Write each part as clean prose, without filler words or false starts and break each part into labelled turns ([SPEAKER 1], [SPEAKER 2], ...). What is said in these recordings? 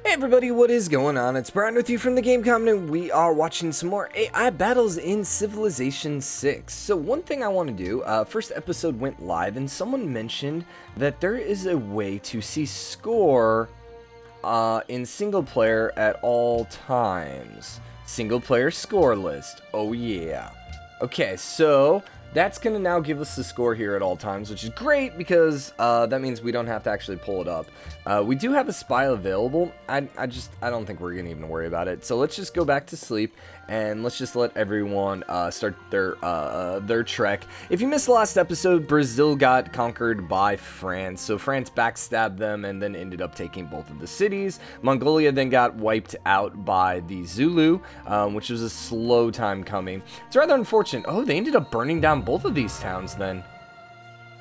[SPEAKER 1] Hey everybody, what is going on? It's Brian with you from TheGameCommon, and we are watching some more AI battles in Civilization 6. So one thing I want to do, first episode went live and someone mentioned that there is a way to see score in single player at all times. Single player score list. Oh yeah. Okay, so that's going to now give us the score here at all times, which is great because that means we don't have to actually pull it up. We do have a spy available. I don't think we're going to even worry about it. So let's just go back to sleep and let's just let everyone start their trek. If you missed the last episode, Brazil got conquered by France. So France backstabbed them and then ended up taking both of the cities. Mongolia then got wiped out by the Zulu, which was a slow time coming. It's rather unfortunate. Oh, they ended up burning down both of these towns then.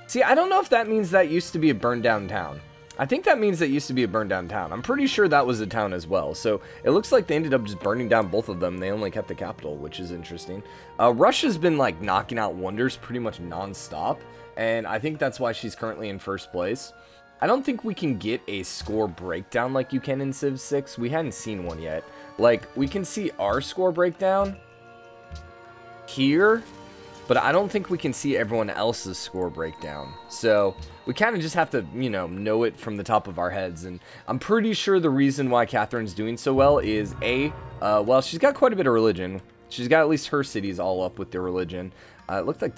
[SPEAKER 1] See, I don't know if that means that used to be a burned down town. I think that means that used to be a burned down town. I'm pretty sure that was a town as well. So it looks like they ended up just burning down both of them. They only kept the capital, which is interesting. Russia's been like knocking out wonders pretty much non-stop, and I think that's why she's currently in first place. I don't think we can get a score breakdown like you can in Civ 6. We hadn't seen one yet. Like, we can see our score breakdown here, but I don't think we can see everyone else's score breakdown. So we kind of just have to, you know it from the top of our heads. And I'm pretty sure the reason why Catherine's doing so well is well, she's got quite a bit of religion. She's got at least her cities all up with their religion. It looked like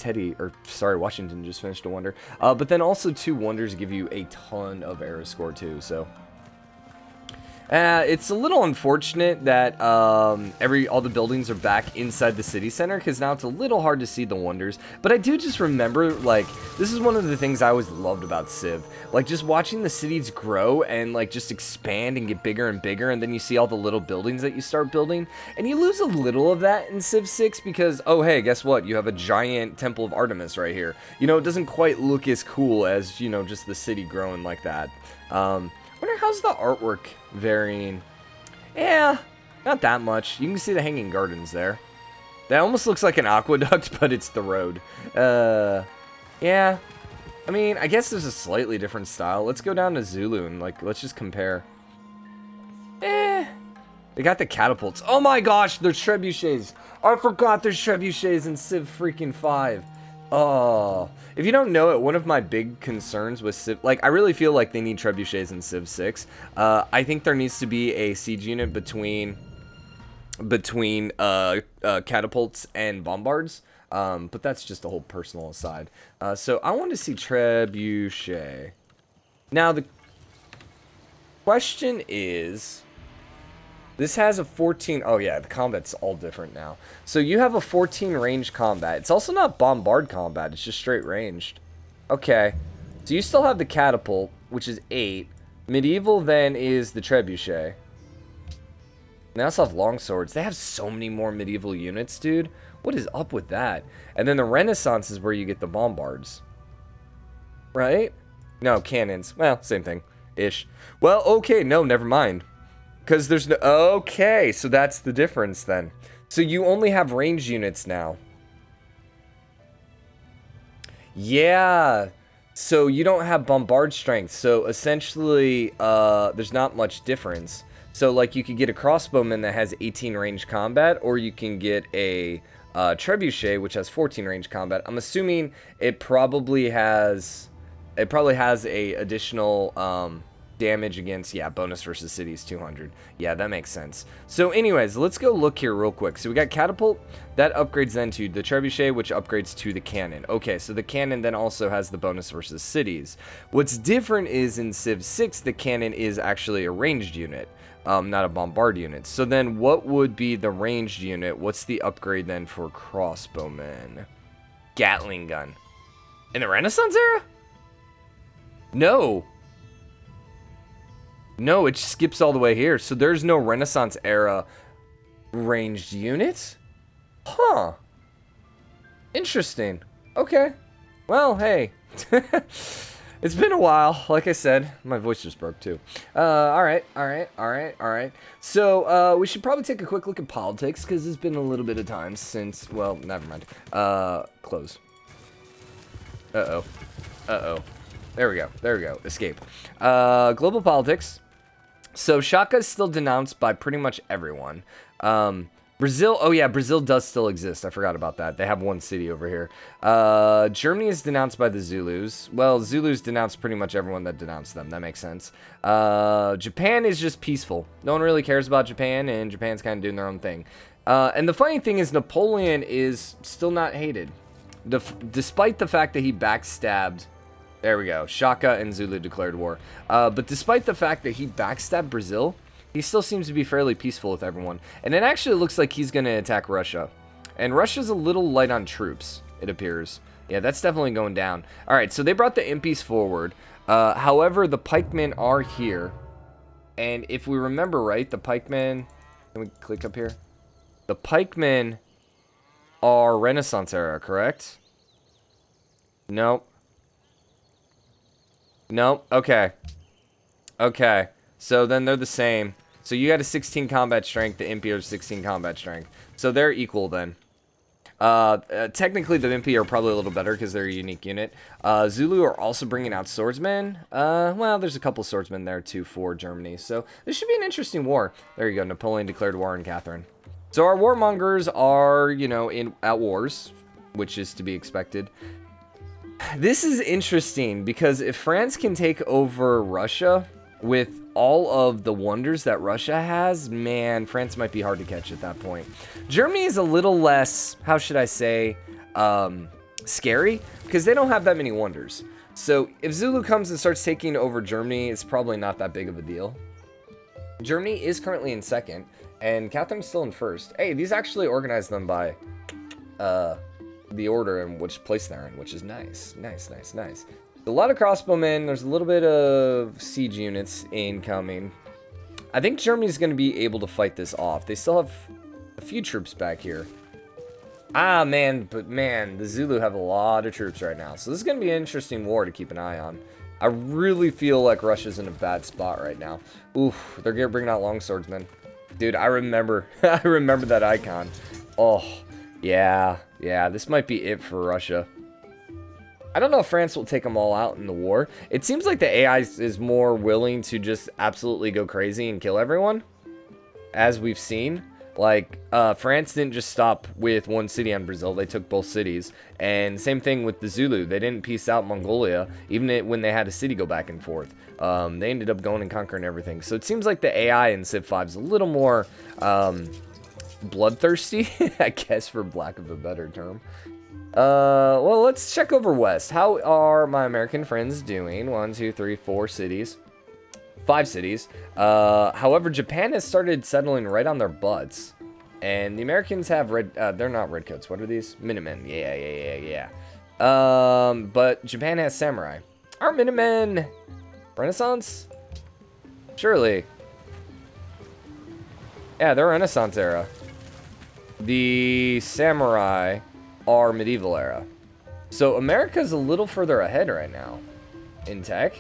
[SPEAKER 1] Washington just finished a wonder. But then also two wonders give you a ton of era score too. So it's a little unfortunate that all the buildings are back inside the city center, because now it's a little hard to see the wonders. But I do just remember, like, this is one of the things I always loved about Civ. Like, just watching the cities grow and, like, just expand and get bigger and bigger, and then you see all the little buildings that you start building. And you lose a little of that in Civ 6 because, oh, hey, guess what? You have a giant Temple of Artemis right here. You know, it doesn't quite look as cool as, you know, just the city growing like that. I wonder how's the artwork varying. Yeah, not that much. You can see the hanging gardens there. That almost looks like an aqueduct, but it's the road. Yeah. I mean, I guess there's a slightly different style. Let's go down to Zulu and, like, let's just compare. They got the catapults. Oh my gosh, there's trebuchets. I forgot there's trebuchets in Civ freaking 5. Oh, if you don't know it, one of my big concerns with Civ, like, I really feel like they need trebuchets in Civ 6. I think there needs to be a siege unit between catapults and bombards. But that's just a whole personal aside. So I want to see trebuchet. Now the question is, this has a 14... Oh, yeah, the combat's all different now. So you have a 14 range combat. It's also not bombard combat. It's just straight ranged. Okay. So you still have the catapult, which is 8. Medieval, then, is the trebuchet. They also have longswords. They have so many more medieval units, dude. What is up with that? And then the Renaissance is where you get the bombards. Right? No, cannons. Well, same thing. Ish. Well, okay. No, never mind. Because there's no... Okay, so that's the difference then. So you only have ranged units now. Yeah. So you don't have bombard strength. So essentially, there's not much difference. So, like, you could get a crossbowman that has 18 range combat, or you can get a trebuchet, which has 14 range combat. I'm assuming it probably has... It probably has a additional... damage against, yeah, bonus versus cities 200. Yeah, that makes sense. So anyways, let's go look here real quick. So we got catapult, that upgrades then to the trebuchet, which upgrades to the cannon. Okay, so the cannon then also has the bonus versus cities. What's different is in Civ 6, the cannon is actually a ranged unit, not a bombard unit. So then what would be the ranged unit? What's the upgrade then for crossbowmen? Gatling gun. In the Renaissance era? No. No, it skips all the way here. So there's no Renaissance era ranged units? Huh. Interesting. Okay. Well, hey. It's been a while. Like I said, my voice just broke too. Alright. So, we should probably take a quick look at politics, because it's been a little bit of time since, well, never mind. Close. Uh-oh. There we go. Escape. Global politics. So Shaka is still denounced by pretty much everyone. Brazil, oh yeah, Brazil does still exist. I forgot about that. They have one city over here. Germany is denounced by the Zulus. Well, Zulus denounce pretty much everyone that denounced them. That makes sense. Japan is just peaceful. No one really cares about Japan, and Japan's kind of doing their own thing. And the funny thing is Napoleon is still not hated. Despite the fact that he backstabbed... There we go. Shaka and Zulu declared war. But despite the fact that he backstabbed Brazil... he still seems to be fairly peaceful with everyone. And it actually looks like he's going to attack Russia. And Russia's a little light on troops, it appears. Yeah, that's definitely going down. Alright, so they brought the impies forward. However, the pikemen are here. And if we remember right, the pikemen... Can we click up here? The pikemen are Renaissance era, correct? Nope. Nope. Okay. Okay. So then they're the same. So you got a 16 combat strength, the Impi are 16 combat strength. So they're equal then. Technically the Impi are probably a little better because they're a unique unit. Zulu are also bringing out swordsmen. Well, there's a couple swordsmen there too for Germany. So this should be an interesting war. There you go, Napoleon declared war on Catherine. So our warmongers are, you know, at wars, which is to be expected. This is interesting because if France can take over Russia with all of the wonders that Russia has, man, France might be hard to catch at that point. Germany is a little less, how should I say, scary, because they don't have that many wonders. So if Zulu comes and starts taking over Germany, it's probably not that big of a deal. Germany is currently in second, and Catherine's still in first. Hey, these actually organized them by the order in which place they're in, which is nice. Nice, nice, nice. A lot of crossbowmen. There's a little bit of siege units incoming. I think Germany's going to be able to fight this off. They still have a few troops back here. Ah, man, but man, the Zulu have a lot of troops right now. So this is going to be an interesting war to keep an eye on. I really feel like Russia's in a bad spot right now. Oof, they're bringing out longswordsmen. Dude, I remember. I remember that icon. Oh, yeah. Yeah, this might be it for Russia. I don't know if France will take them all out in the war. It seems like the AI is more willing to just absolutely go crazy and kill everyone, as we've seen. Like, France didn't just stop with one city on Brazil. They took both cities. And same thing with the Zulu. They didn't peace out Mongolia, even when they had a city go back and forth. They ended up going and conquering everything. So it seems like the AI in Civ 5 is a little more bloodthirsty, I guess, for lack of a better term. Well, let's check over west. How are my American friends doing? 1, 2, 3, 4 cities. 5 cities. However, Japan has started settling right on their butts. And the Americans have red... they're not redcoats. What are these? Minutemen. Yeah. But Japan has samurai. Are Minutemen Renaissance? Surely. Yeah, they're Renaissance era. The samurai are medieval era. So America's a little further ahead right now in tech.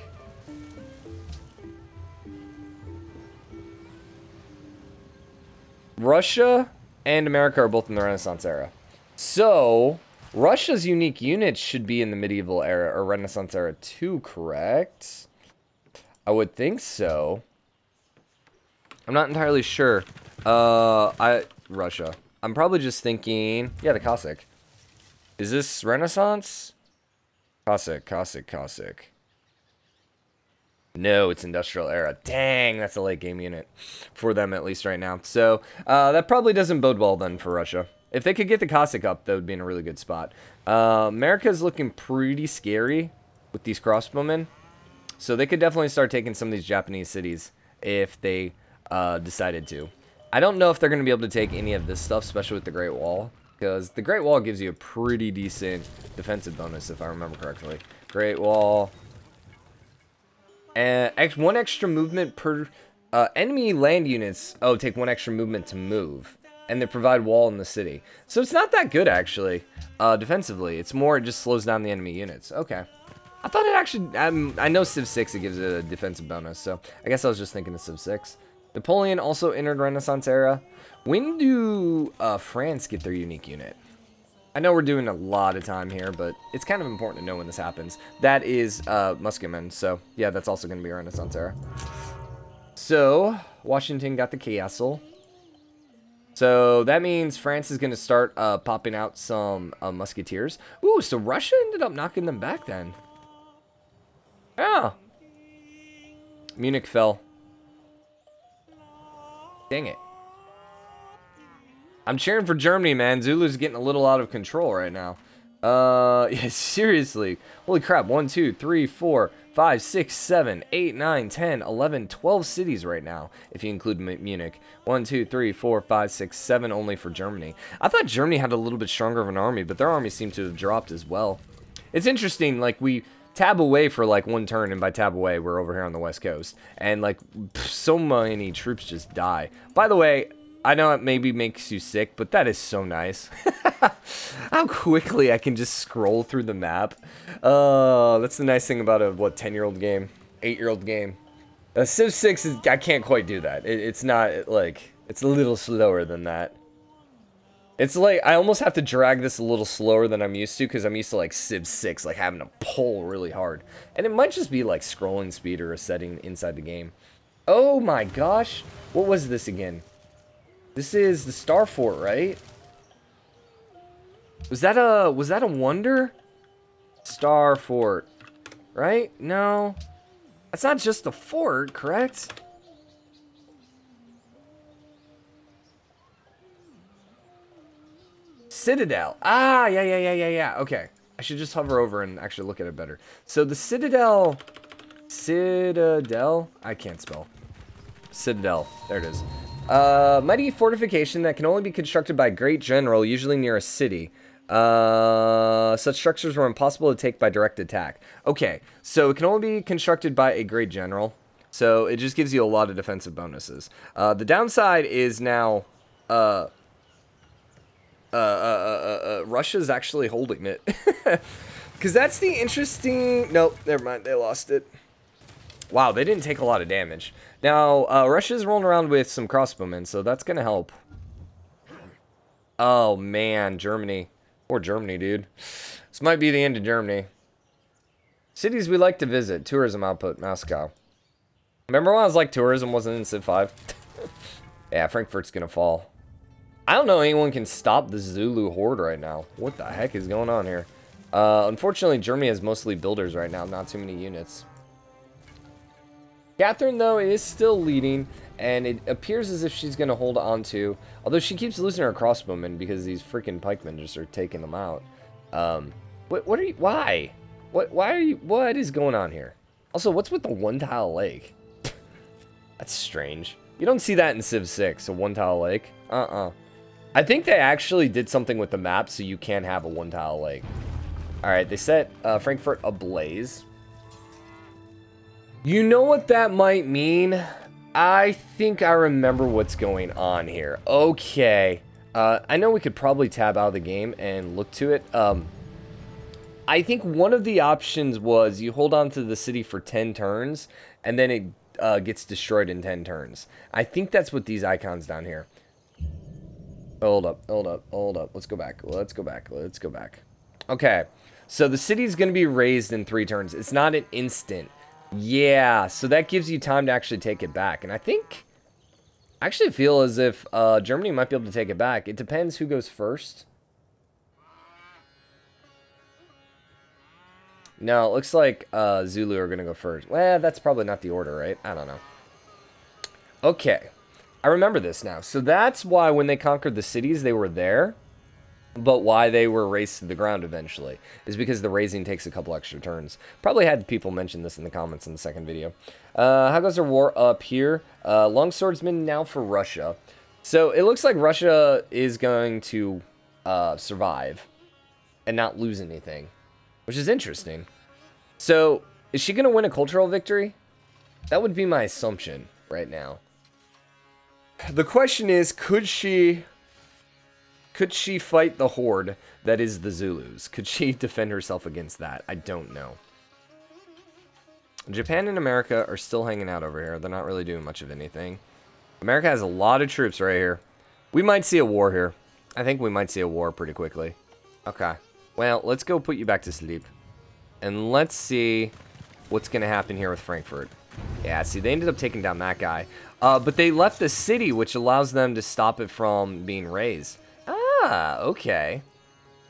[SPEAKER 1] Russia and America are both in the Renaissance era. So Russia's unique units should be in the medieval era or Renaissance era too, correct? I would think so. I'm not entirely sure. Russia. I'm probably just thinking, yeah, the Cossack. Is this Renaissance? Cossack. No, it's Industrial Era. Dang, that's a late game unit. For them, at least right now. So, that probably doesn't bode well then for Russia. If they could get the Cossack up, that would be in a really good spot. America's looking pretty scary with these crossbowmen. So they could definitely start taking some of these Japanese cities if they decided to. I don't know if they're going to be able to take any of this stuff, especially with the Great Wall. Because the Great Wall gives you a pretty decent defensive bonus, if I remember correctly. Great Wall. And 1 extra movement per... enemy land units, take 1 extra movement to move. And they provide wall in the city. So it's not that good, actually, defensively. It's more, it just slows down the enemy units. Okay. I thought it actually... I know Civ 6, it gives it a defensive bonus, so I guess I was just thinking of Civ 6. Napoleon also entered Renaissance era. When do France get their unique unit? I know we're doing a lot of time here, but it's kind of important to know when this happens. That is Musketmen, so yeah, that's also going to be Renaissance era. So, Washington got the castle. So, that means France is going to start popping out some musketeers. Ooh, so Russia ended up knocking them back then. Yeah. Munich fell. Dang it. I'm cheering for Germany, man. Zulu's getting a little out of control right now. Yeah, seriously. Holy crap. 1, 2, 3, 4, 5, 6, 7, 8, 9, 10, 11, 12 cities right now, if you include Munich. 1, 2, 3, 4, 5, 6, 7 only for Germany. I thought Germany had a little bit stronger of an army, but their army seemed to have dropped as well. It's interesting, like, we tab away for, like, one turn, and by tab away, we're over here on the West Coast. And, like, so many troops just die. By the way, I know it maybe makes you sick, but that is so nice. How quickly I can just scroll through the map. That's the nice thing about a, what, 10-year-old game? 8-year-old game. Civ 6, I can't quite do that. It's not, like, it's a little slower than that. It's like, I almost have to drag this a little slower than I'm used to, because I'm used to, like, Civ 6, like, having to pull really hard. And it might just be, like, scrolling speed or a setting inside the game. Oh my gosh. What was this again? This is the Star Fort, right? Was that a wonder? Star Fort, right? No. That's not just a fort, correct? Citadel. Ah, yeah. Okay. I should just hover over and actually look at it better. So the Citadel. Citadel? I can't spell. Citadel. There it is. Mighty fortification that can only be constructed by a great general, usually near a city. Such structures were impossible to take by direct attack. Okay, so it can only be constructed by a great general. So it just gives you a lot of defensive bonuses. The downside is now, Russia's actually holding it. Because that's the interesting... Nope, never mind, they lost it. Wow, they didn't take a lot of damage. Now, Russia's rolling around with some crossbowmen, so that's going to help. Oh, man, Germany. Poor Germany, dude. This might be the end of Germany. Cities we like to visit. Tourism output, Moscow. Remember when I was like, tourism wasn't in Civ 5? Yeah, Frankfurt's going to fall. I don't know anyone can stop the Zulu horde right now. What the heck is going on here? Unfortunately, Germany has mostly builders right now, not too many units. Catherine, though, is still leading, and it appears as if she's going to hold on to... Although she keeps losing her crossbowmen because these freaking pikemen just are taking them out. What are you... Why? Why are you... What is going on here? Also, what's with the one-tile lake? That's strange. You don't see that in Civ 6, a one-tile lake. I think they actually did something with the map so you can have a one-tile lake. Alright, they set Frankfurt ablaze. You know what that might mean? I think I remember what's going on here. Okay. I know we could probably tab out of the game and look to it. I think one of the options was you hold on to the city for 10 turns, and then it gets destroyed in 10 turns. I think that's what these icons down here. Hold up. Let's go back. Okay. So the city's going to be raised in 3 turns. It's not an instant. Yeah, so that gives you time to actually take it back. And I actually feel as if Germany might be able to take it back. It depends who goes first. No, it looks like Zulu are going to go first. Well, that's probably not the order, right? I don't know. Okay, I remember this now. So that's why when they conquered the cities, they were there. But why they were razed to the ground eventually is because the raising takes a couple extra turns. Probably had people mention this in the comments in the second video. How goes their war up here? Longswordsman now for Russia. So it looks like Russia is going to survive and not lose anything, which is interesting. So is she going to win a cultural victory? That would be my assumption right now. The question is, could she fight the horde that is the Zulus? Could she defend herself against that? I don't know. Japan and America are still hanging out over here. They're not really doing much of anything. America has a lot of troops right here. We might see a war here. I think we might see a war pretty quickly. Okay. Well, let's go put you back to sleep. And let's see what's going to happen here with Frankfurt. Yeah, see, they ended up taking down that guy. But they left the city, which allows them to stop it from being razed. Ah, okay.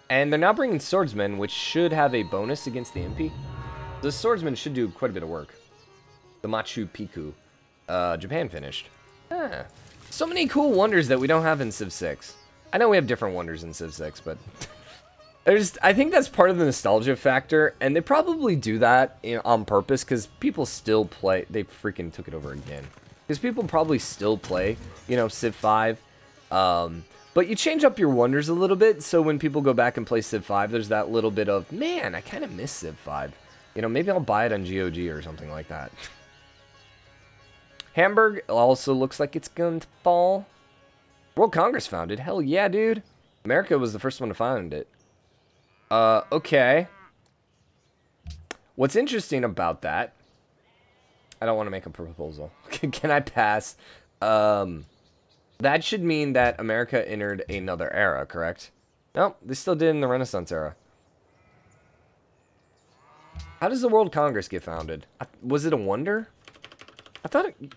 [SPEAKER 1] And they're now bringing swordsmen, which should have a bonus against the MP. The swordsmen should do quite a bit of work. The Machu Picchu. Japan finished. Ah. So many cool wonders that we don't have in Civ 6. I know we have different wonders in Civ 6, but... I think that's part of the nostalgia factor, and they probably do that on purpose, because people still play... They freaking took it over again. Because people probably still play, you know, Civ 5. But you change up your wonders a little bit, so when people go back and play Civ 5, there's that little bit of, man, I kind of miss Civ 5. You know, maybe I'll buy it on GOG or something like that. Hamburg also looks like it's going to fall. World Congress founded. Hell yeah, dude. America was the first one to found it. Okay. What's interesting about that... I don't want to make a proposal. Can I pass? That should mean that America entered another era, correct? No, they still did in the Renaissance era. How does the World Congress get founded? Was it a wonder? I thought it...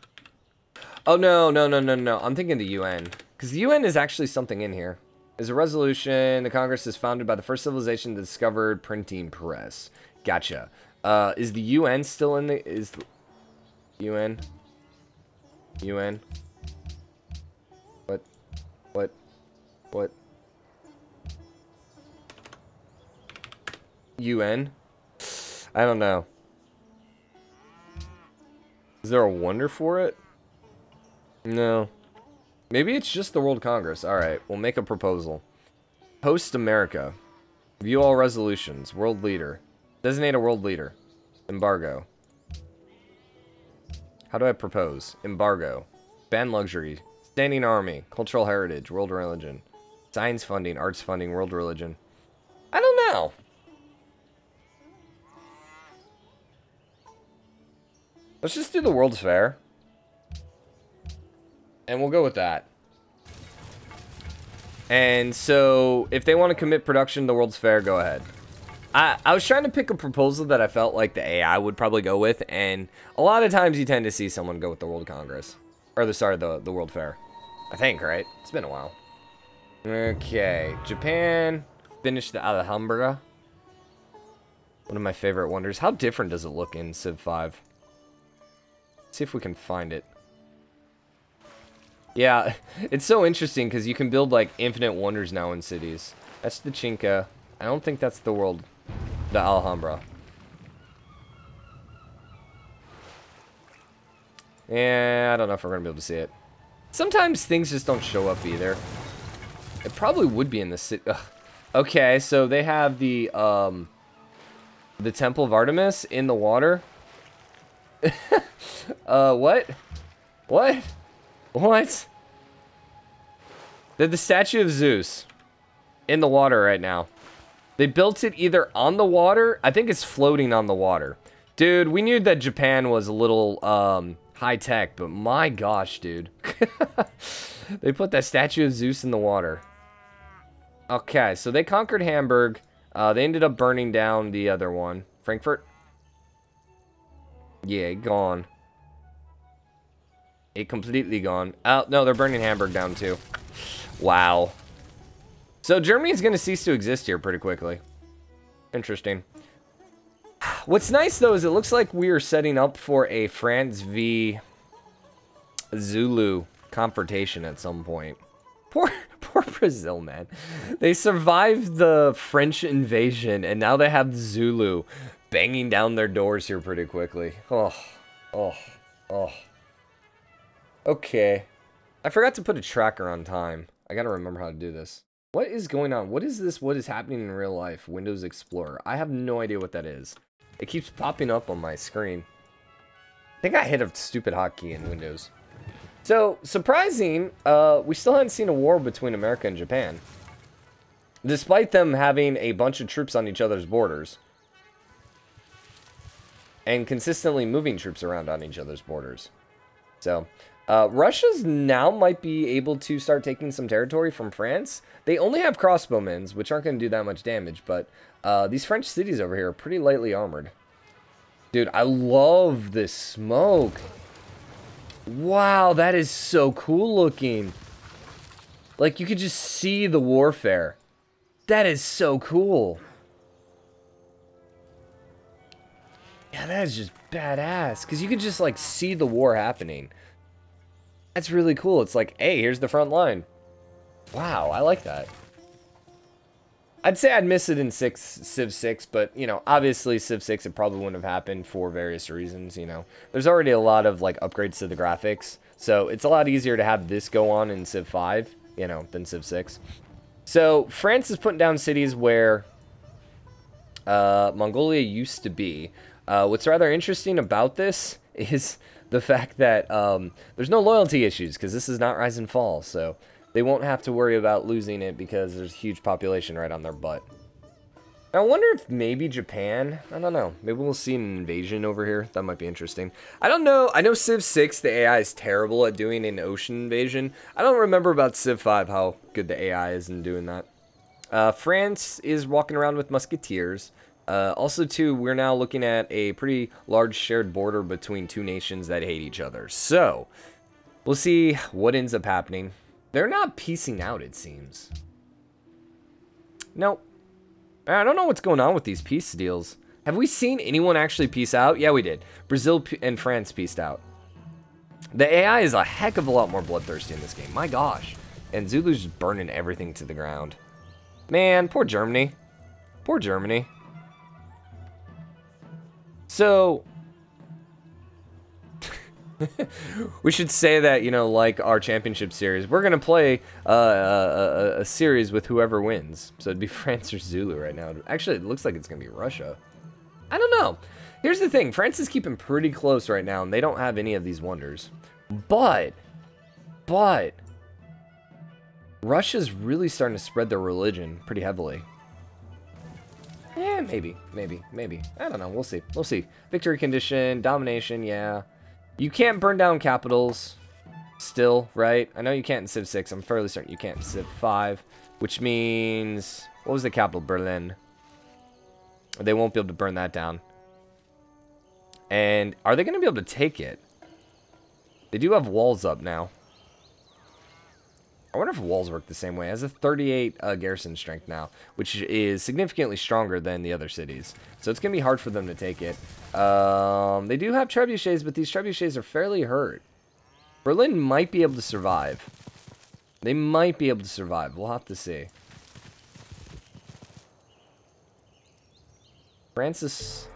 [SPEAKER 1] Oh, no. I'm thinking the UN. Because the UN is actually something in here. Is a resolution. The Congress is founded by the first civilization that discovered printing press. Gotcha. Is the UN still in the... Is the... UN? UN? What? UN? I don't know. Is there a wonder for it? No. Maybe it's just the World Congress. Alright, we'll make a proposal. Host America. View all resolutions. World leader. Designate a world leader. Embargo. How do I propose? Embargo. Ban luxury. Standing army. Cultural heritage. World religion. Science funding. Arts funding. World religion. I don't know. Let's just do the World's Fair. And we'll go with that. And so, if they want to commit production to the World's Fair, go ahead. I was trying to pick a proposal that I felt like the AI would probably go with, and a lot of times you tend to see someone go with the World Congress. Or the World Fair. I think, right? It's been a while. Okay, Japan finished the Alhambra. One of my favorite wonders. How different does it look in Civ 5? Let's see if we can find it. Yeah, it's so interesting because you can build like infinite wonders now in cities. That's the Chinka. I don't think that's the world. The Alhambra. Yeah, I don't know if we're going to be able to see it. Sometimes things just don't show up either. It probably would be in the city. Okay, so they have the Temple of Artemis in the water. What? What? What? They're the statue of Zeus in the water right now. They built it either on the water. I think it's floating on the water. Dude, we knew that Japan was a little high tech, but my gosh, dude. They put that statue of Zeus in the water. Okay, so they conquered Hamburg. They ended up burning down the other one. Frankfurt? Yeah, gone. It completely gone. Oh, no, they're burning Hamburg down too. Wow. So Germany's going to cease to exist here pretty quickly. Interesting. What's nice, though, is it looks like we are setting up for a France v. Zulu confrontation at some point. Poor Brazil, man. They survived the French invasion, and now they have Zulu banging down their doors here pretty quickly. Oh. Okay. I forgot to put a tracker on time. I gotta remember how to do this. What is going on? What is this? What is happening in real life? Windows Explorer. I have no idea what that is. It keeps popping up on my screen. I think I hit a stupid hotkey in Windows. So, surprising, we still haven't seen a war between America and Japan. Despite them having a bunch of troops on each other's borders. And consistently moving troops around on each other's borders. So, Russia's now might be able to start taking some territory from France. They only have crossbowmen, which aren't going to do that much damage, but these French cities over here are pretty lightly armored. Dude, I love this smoke. Wow, that is so cool looking. Like, you could just see the warfare. That is so cool. Yeah, that is just badass. Because you could just, like, see the war happening. That's really cool. It's like, hey, here's the front line. Wow, I like that. I'd say I'd miss it in Civ 6, but, you know, obviously Civ 6, it probably wouldn't have happened for various reasons, you know. There's already a lot of, like, upgrades to the graphics, so it's a lot easier to have this go on in Civ 5, you know, than Civ 6. So, France is putting down cities where Mongolia used to be. What's rather interesting about this is the fact that there's no loyalty issues, because this is not Rise and Fall, so they won't have to worry about losing it because there's a huge population right on their butt. I wonder if maybe Japan, I don't know, maybe we'll see an invasion over here. That might be interesting. I don't know. I know Civ 6, the AI is terrible at doing an ocean invasion. I don't remember about Civ 5 how good the AI is in doing that. France is walking around with musketeers. Also, too, we're now looking at a pretty large shared border between two nations that hate each other. So, we'll see what ends up happening. They're not piecing out, it seems. Nope. I don't know what's going on with these peace deals. Have we seen anyone actually peace out? Yeah, we did. Brazil and France peaced out. The AI is a heck of a lot more bloodthirsty in this game. My gosh. And Zulu's just burning everything to the ground. Man, poor Germany. Poor Germany. So, we should say that, you know, like our championship series, we're going to play a series with whoever wins. So it'd be France or Zulu right now. Actually, it looks like it's going to be Russia. I don't know. Here's the thing. France is keeping pretty close right now, and they don't have any of these wonders. But, Russia's really starting to spread their religion pretty heavily. Yeah, maybe. I don't know. We'll see. We'll see. Victory condition, domination, yeah. You can't burn down capitals still, right? I know you can't in Civ 6. I'm fairly certain you can't in Civ 5, which means... What was the capital? Berlin. They won't be able to burn that down. And are they going to be able to take it? They do have walls up now. I wonder if walls work the same way. It has a 38 garrison strength now, which is significantly stronger than the other cities. So it's going to be hard for them to take it. They do have trebuchets, but these trebuchets are fairly hurt. Berlin might be able to survive. They might be able to survive. We'll have to see. Francis...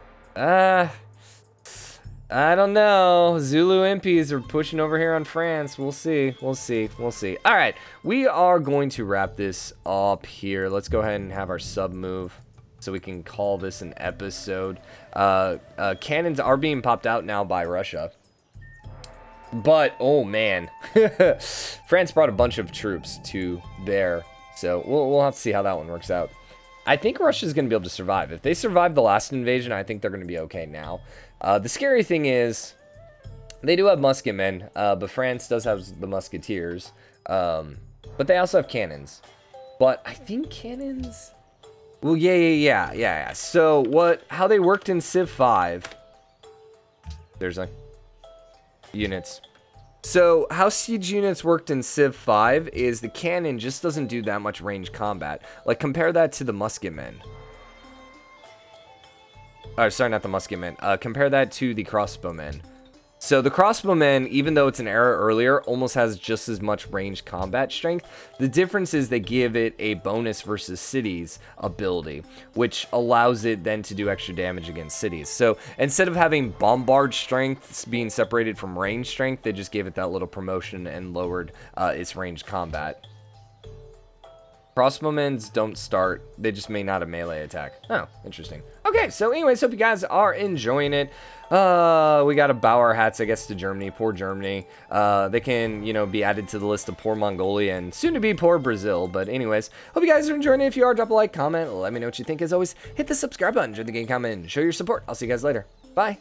[SPEAKER 1] I don't know. Zulu impies are pushing over here on France. We'll see. We'll see. We'll see. All right. We are going to wrap this up here. Let's go ahead and have our sub move so we can call this an episode. Cannons are being popped out now by Russia. But, oh man. France brought a bunch of troops to there. So we'll have to see how that one works out. I think Russia's going to be able to survive. If they survived the last invasion, I think they're going to be okay now. The scary thing is, they do have musketmen, but France does have the musketeers. But they also have cannons. But I think cannons... Well, yeah. So, how they worked in Civ 5... There's a... Units. So, how siege units worked in Civ 5 is the cannon just doesn't do that much range combat. Like, compare that to the musketmen. Oh, sorry, not the musketmen. Compare that to the crossbowmen. So the crossbowmen, even though it's an era earlier, almost has just as much ranged combat strength. The difference is they give it a bonus versus cities ability, which allows it then to do extra damage against cities. So instead of having bombard strength being separated from range strength, they just gave it that little promotion and lowered its ranged combat. Crossbowmen don't start. They just may not a melee attack. Oh, interesting. Okay, so anyways, hope you guys are enjoying it. We got to bow our hats, I guess, to Germany. Poor Germany. They can, you know, be added to the list of poor Mongolia and soon to be poor Brazil. But anyways, hope you guys are enjoying it. If you are, drop a like, comment, let me know what you think. As always, hit the subscribe button, join the game comment, show your support. I'll see you guys later. Bye.